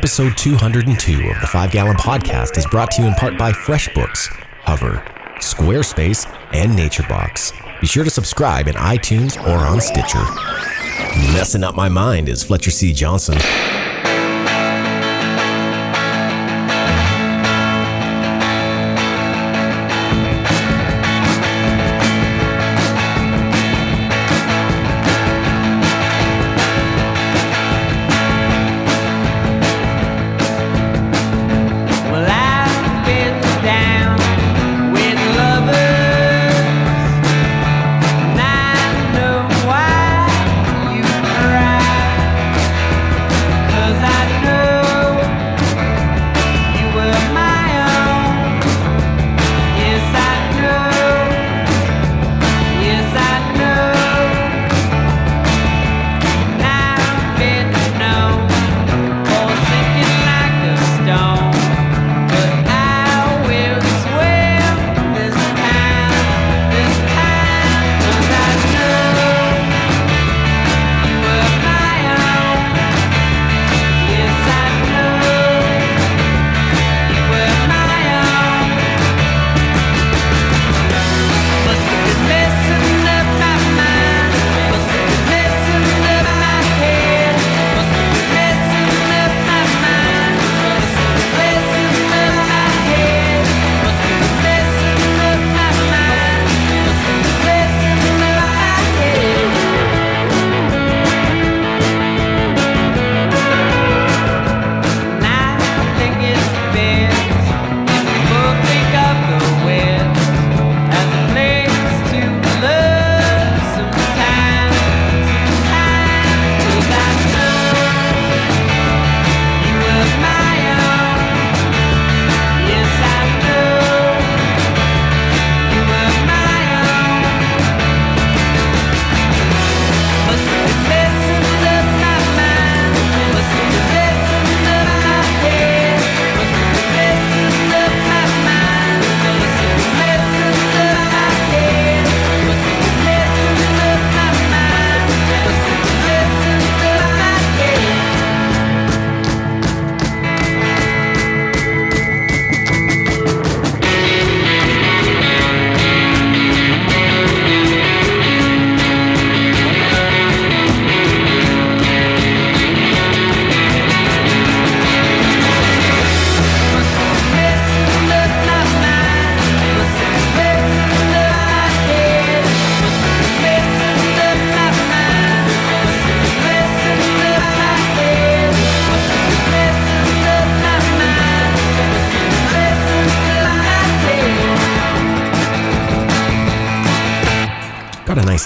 Episode 202 of the 5 Gallon Podcast is brought to you in part by FreshBooks, Hover, Squarespace, and NatureBox. Be sure to subscribe in iTunes or on Stitcher. Messing up my mind is Fletcher C. Johnson.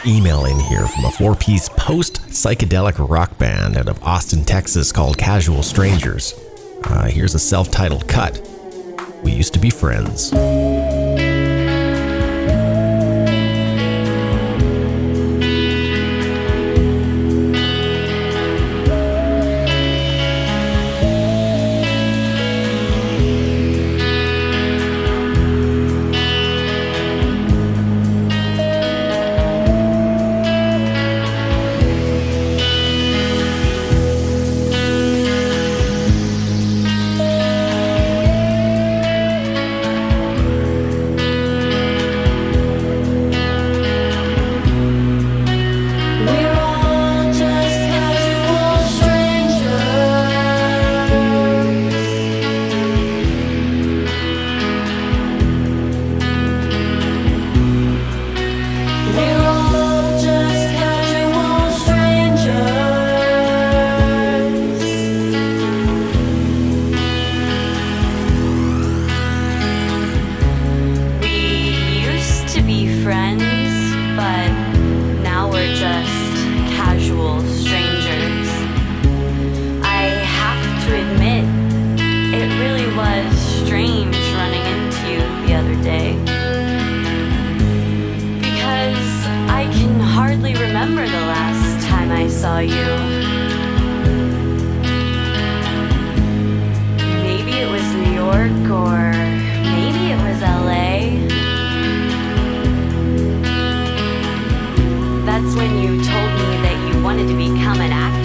Email in here from a 4-piece post-psychedelic rock band out of Austin, Texas called Casual Strangers. Here's a self-titled cut. We used to be friends. That's when you told me that you wanted to become an actor.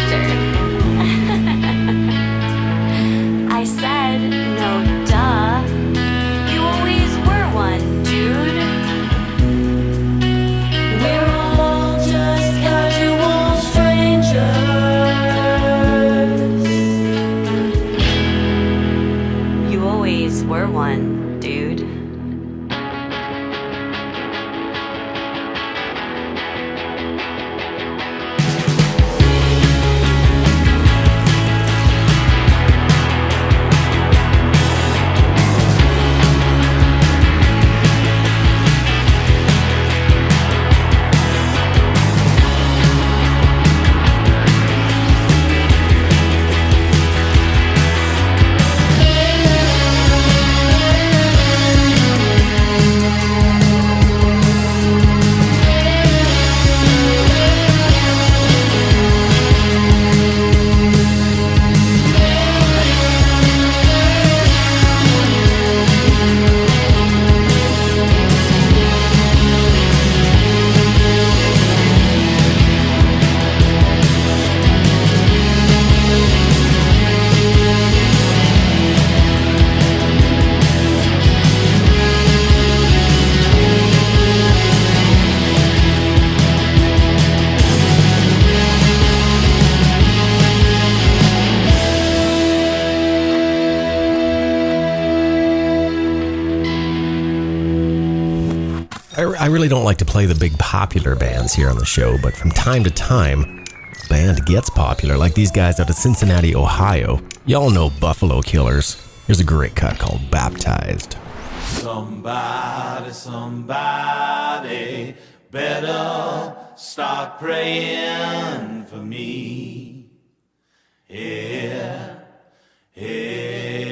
I really don't like to play the big popular bands here on the show, but from time to time, a band gets popular, like these guys out of Cincinnati, Ohio. Y'all know Buffalo Killers. Here's a great cut called Baptized. Somebody better start praying for me. Yeah, yeah.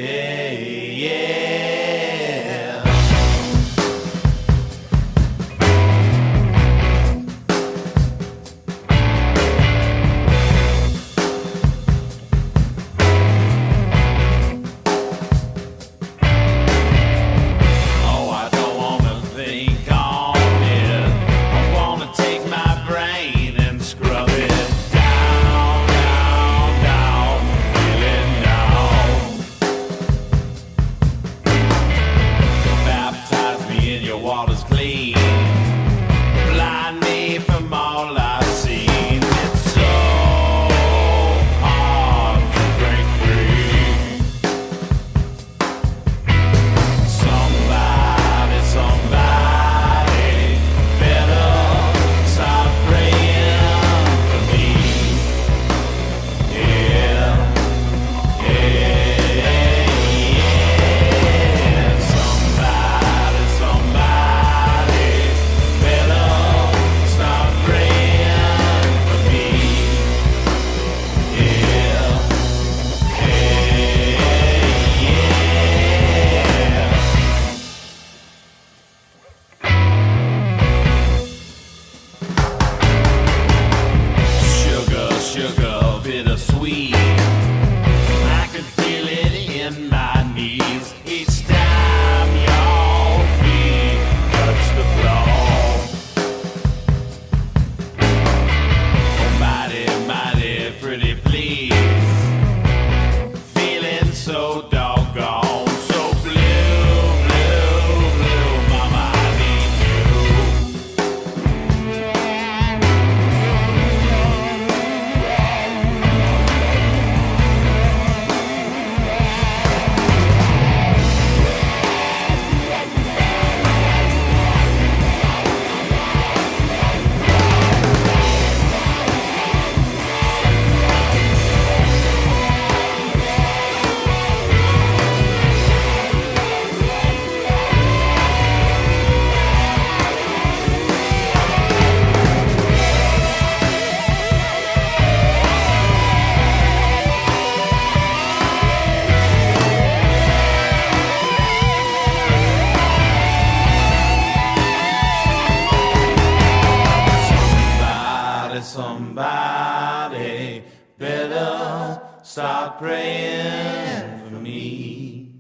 Somebody better start praying for me.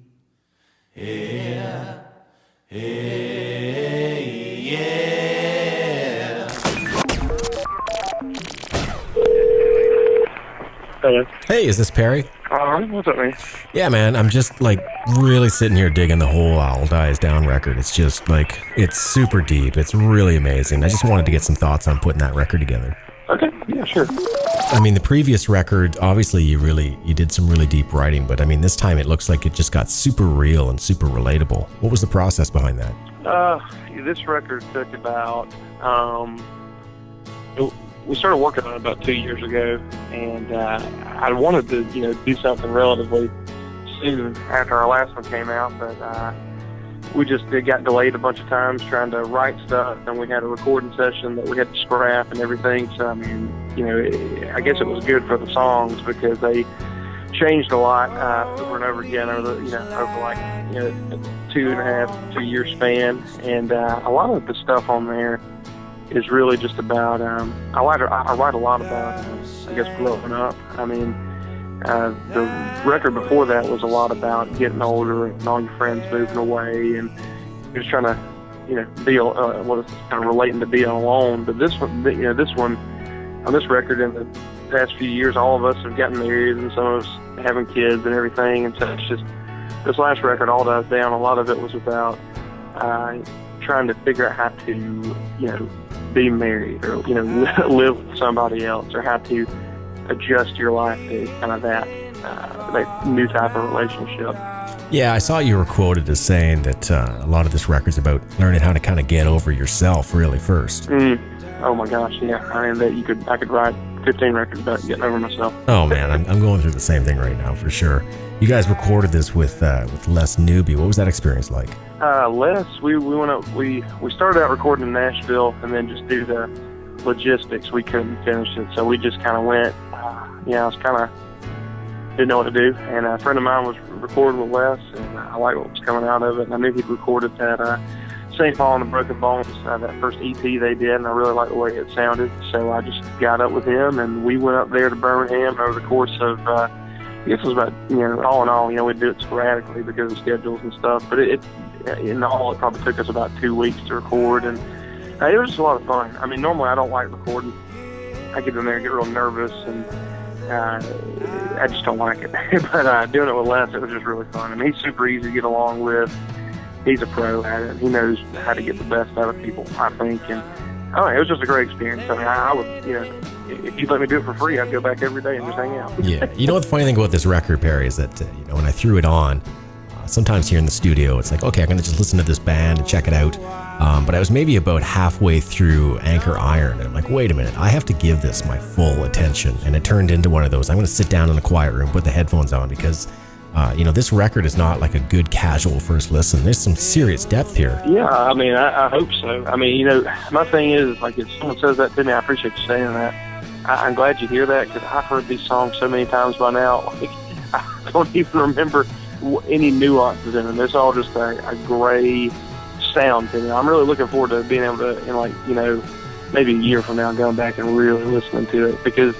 Yeah, hey, yeah. Hello. Hey, is this Perry? What's up, man? Yeah, man, I'm just like really sitting here digging the whole Owl Dies Down record. It's just like, it's super deep. It's really amazing. I just wanted to get some thoughts on putting that record together. Okay, yeah, sure. I mean, the previous record, obviously you did some really deep writing, but I mean, this time it looks like it just got super real and super relatable. What was the process behind that? This record took about, we started working on it about 2 years ago, and I wanted to, do something relatively soon after our last one came out, but it got delayed a bunch of times trying to write stuff, and we had a recording session that we had to scrap and everything. So, I mean, I guess it was good for the songs because they changed a lot over and over again over a 2 year span, and a lot of the stuff on there is really just about I write a lot about I guess growing up. I mean, the record before that was a lot about getting older and all your friends moving away and just trying to kind of relating to being alone. But this one on this record, in the past few years, all of us have gotten married and some of us having kids and everything, and so it's just this last record, All Dies Down, a lot of it was about trying to figure out how to be married or live with somebody else, or how to adjust your life to kind of that that new type of relationship. Yeah, I saw you were quoted as saying that a lot of this record's about learning how to kind of get over yourself really first. Oh my gosh, yeah. I mean, I could write 15 records about getting over myself. Oh man, I'm going through the same thing right now for sure. You guys recorded this with Les Newby. What was that experience like? Les, we went up. We started out recording in Nashville, and then just due to logistics, we couldn't finish it. So we just kind of went. I was kind of didn't know what to do. And a friend of mine was recording with Les, and I liked what was coming out of it. And I knew he'd recorded that St. Paul and the Broken Bones, that first EP they did, and I really liked the way it sounded. So I just got up with him, and we went up there to Birmingham over the course of. I guess it was about, all in all, we'd do it sporadically because of schedules and stuff. But in all, it probably took us about 2 weeks to record, and it was just a lot of fun. I mean, normally I don't like recording. I get in there and get real nervous, and I just don't like it. But doing it with Les, it was just really fun. I mean, he's super easy to get along with. He's a pro at it. He knows how to get the best out of people, I think. And it was just a great experience. I mean, I would, if you'd let me do it for free, I'd go back every day and just hang out. Yeah. You know what the funny thing about this record, Perry, is that, when I threw it on, sometimes here in the studio, it's like, okay, I'm going to just listen to this band and check it out. But I was maybe about halfway through Anchor Iron, and I'm like, wait a minute, I have to give this my full attention. And it turned into one of those, I'm going to sit down in a quiet room, put the headphones on, because this record is not like a good casual first listen. There's some serious depth here. Yeah, I mean, I hope so. I mean, my thing is, like, if someone says that to me, I appreciate you saying that. I'm glad you hear that, because I've heard these songs so many times by now. Like, I don't even remember any nuances in them. It's all just a gray sound to me. I'm really looking forward to being able to, maybe a year from now, going back and really listening to it, because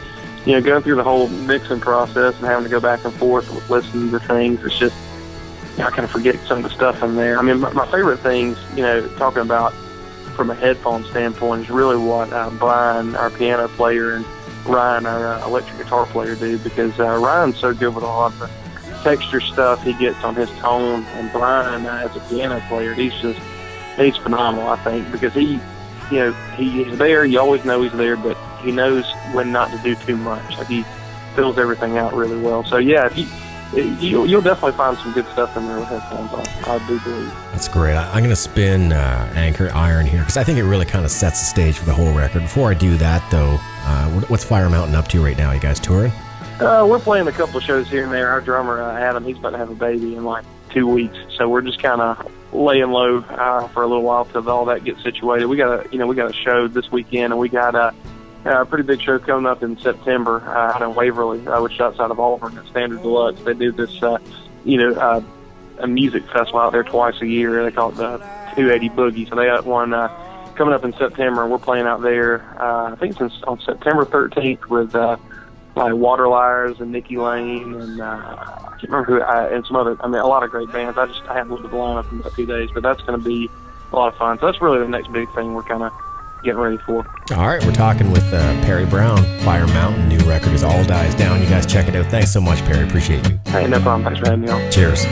going through the whole mixing process and having to go back and forth with listening to things, it's just, I kind of forget some of the stuff in there. I mean, my favorite things, talking about from a headphone standpoint, is really what Brian, our piano player, and Ryan, our electric guitar player, do, because Ryan's so good with a lot of the texture stuff he gets on his tone, and Brian, as a piano player, he's phenomenal, I think, because he's there. You always know he's there, but he knows when not to do too much. Like, he fills everything out really well. So yeah, you'll definitely find some good stuff in there with headphones on, I do believe. That's great. I'm going to spin Anchor Iron here, because I think it really kind of sets the stage for the whole record. Before I do that, though, what's Fire Mountain up to right now? You guys touring? We're playing a couple of shows here and there. Our drummer, Adam, he's about to have a baby in like 2 weeks, so we're just kind of laying low for a little while till all that gets situated. We got a show this weekend, and we got a pretty big show coming up in September out in Waverly, which is outside of Auburn at Standard Deluxe. They do this, a music festival out there twice a year. They call it the 280 Boogie. So they got one coming up in September, and we're playing out there. I think it's on September 13th with like Waterliars and Nikki Lane, and I can't remember who, and some other. I mean, a lot of great bands. I haven't looked at the lineup in about 2 days, but that's going to be a lot of fun. So that's really the next big thing we're kind of getting ready for. All right, we're talking with Perry Brown. Fire Mountain, new record is All Dies Down. You guys check it out. Thanks so much, Perry. Appreciate you. Hey, no problem. Thanks for having me on. Cheers.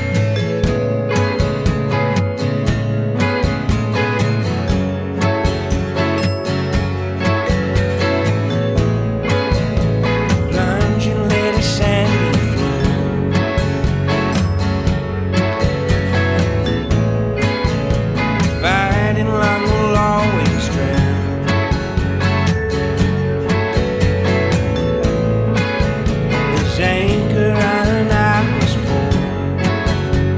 Anchor iron, I was born.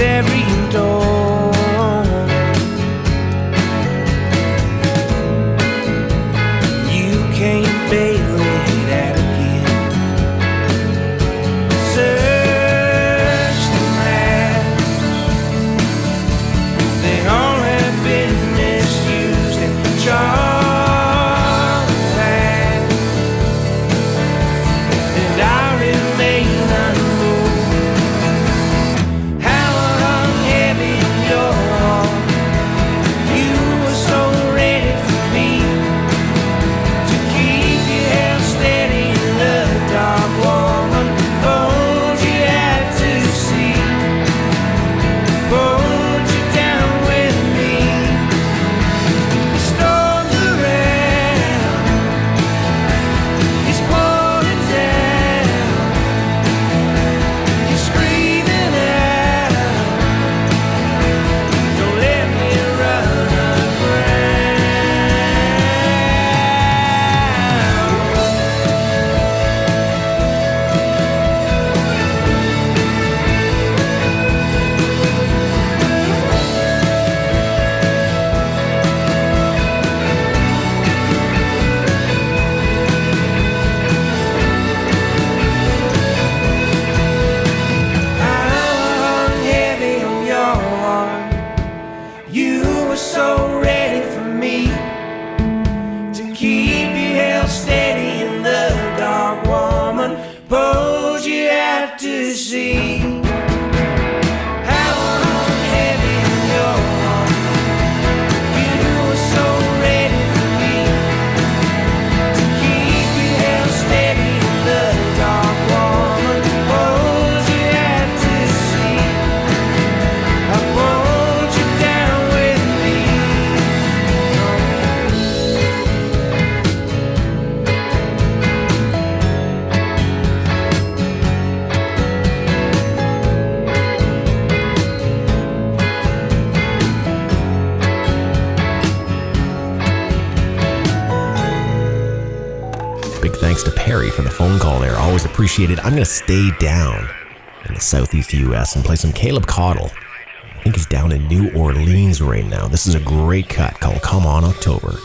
every door. You can't bail it out again. Search the maps, they all have been misused and charged, and I remain unmoved. How hung heavy in your arms, you were so ready for me to keep your head steady in the dark, woman. Hold you had to see, hold you down with me. The storms around, it's pouring down, you're screaming out, don't let me run aground. Hung heavy on your arm, you were so ready for me to keep you held steady in the dark, woman. Pose you had to see. How hung heavy on your arm, you were so ready for me to keep you held steady in the dark, woman. Pose you had to see. I hold you down with me. Big thanks to Perry for the phone call there. Always appreciated. I'm going to stay down in the southeast U.S. and play some Caleb Caudle. I think he's down in New Orleans right now. This is a great cut called Come On October.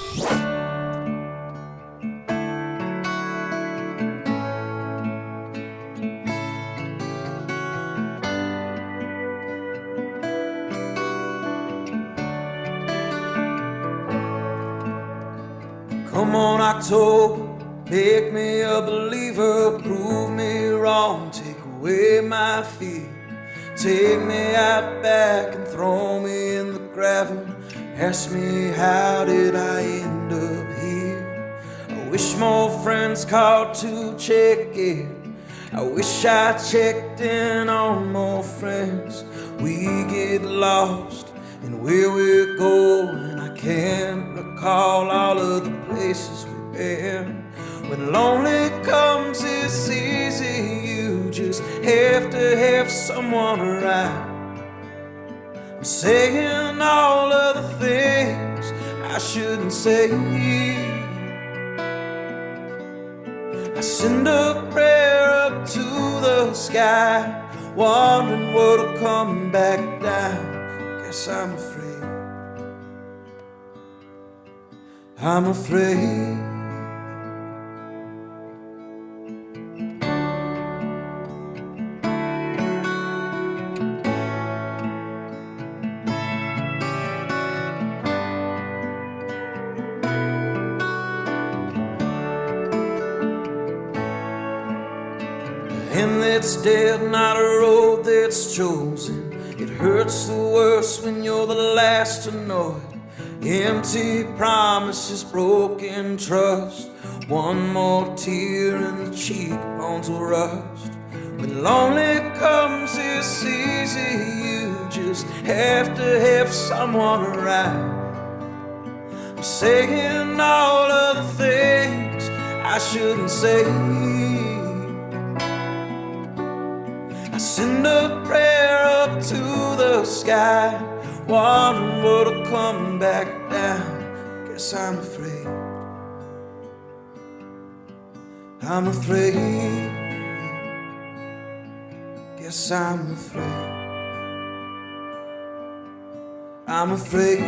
Come on, October, make me a believer, prove me wrong, take away my fear. Take me out back and throw me in the gravel. Ask me, how did I end up here? I wish more friends called to check it. I wish I checked in on more friends. We get lost in where we're going. I can't recall all of the places we've been. When lonely comes, it's easy. You just have to have someone around. I'm saying all of the things I shouldn't say. I send a prayer up to the sky, wondering what'll come back down. Guess I'm afraid. I'm afraid. And that's dead, not a road that's chosen. It hurts the worst when you're the last to know it. Empty promises, broken trust. One more tear and the cheekbones will rust. When lonely comes, it's easy. You just have to have someone around. I'm saying all of the things I shouldn't say. I send a prayer up to the sky, wondering what'll come back down. Guess I'm afraid. I'm afraid. Guess I'm afraid. I'm afraid.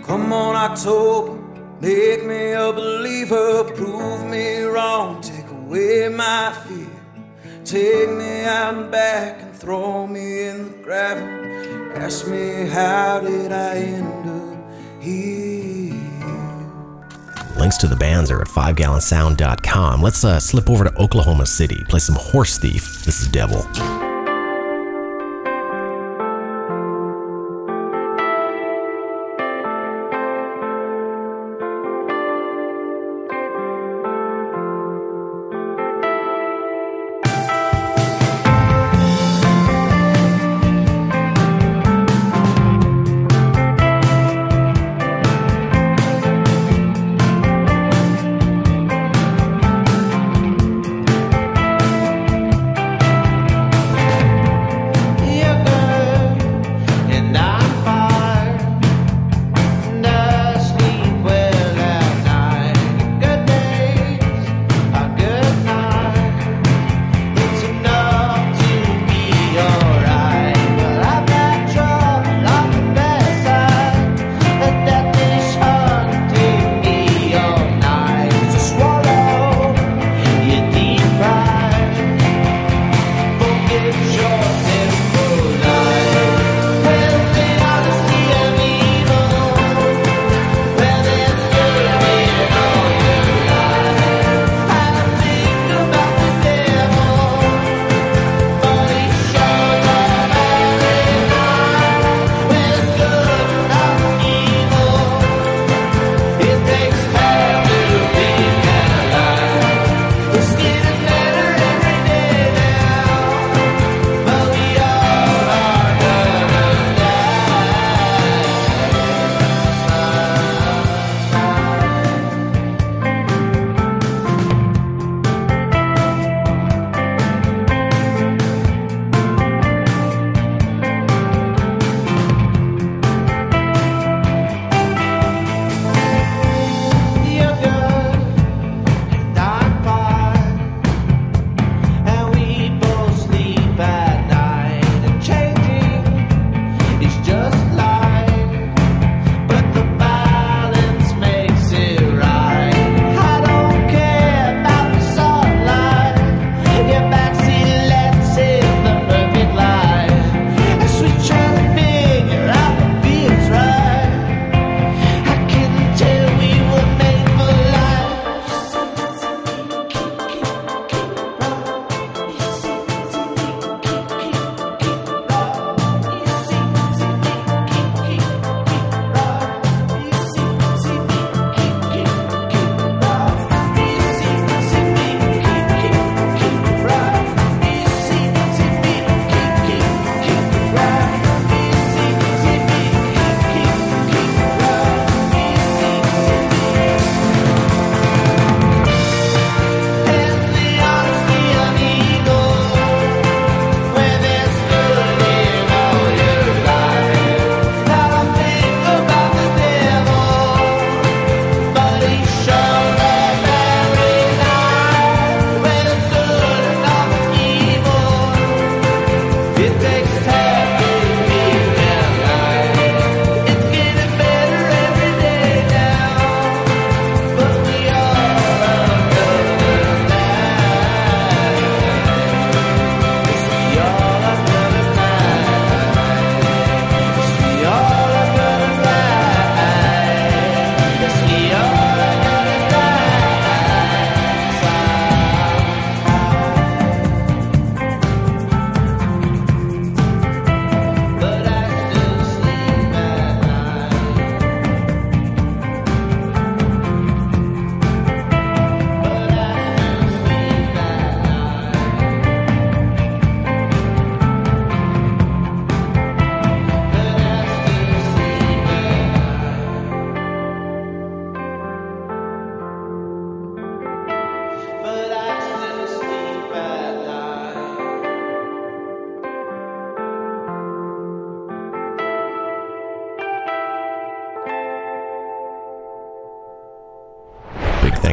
Come on, October, make me a believer, prove me wrong, take away my fear. Take me out and back and throw me in the gravel. Ask me, how did I end up here? Links to the bands are at 5gallonsound.com. Let's slip over to Oklahoma City, play some Horse Thief. This is Devil.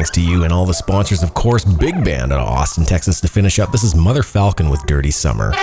thanks to you and all the sponsors, of course, Big Band out of Austin, Texas to finish up. This is Mother Falcon with Dirty Summer.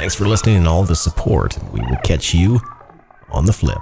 Thanks for listening and all the support. We will catch you on the flip.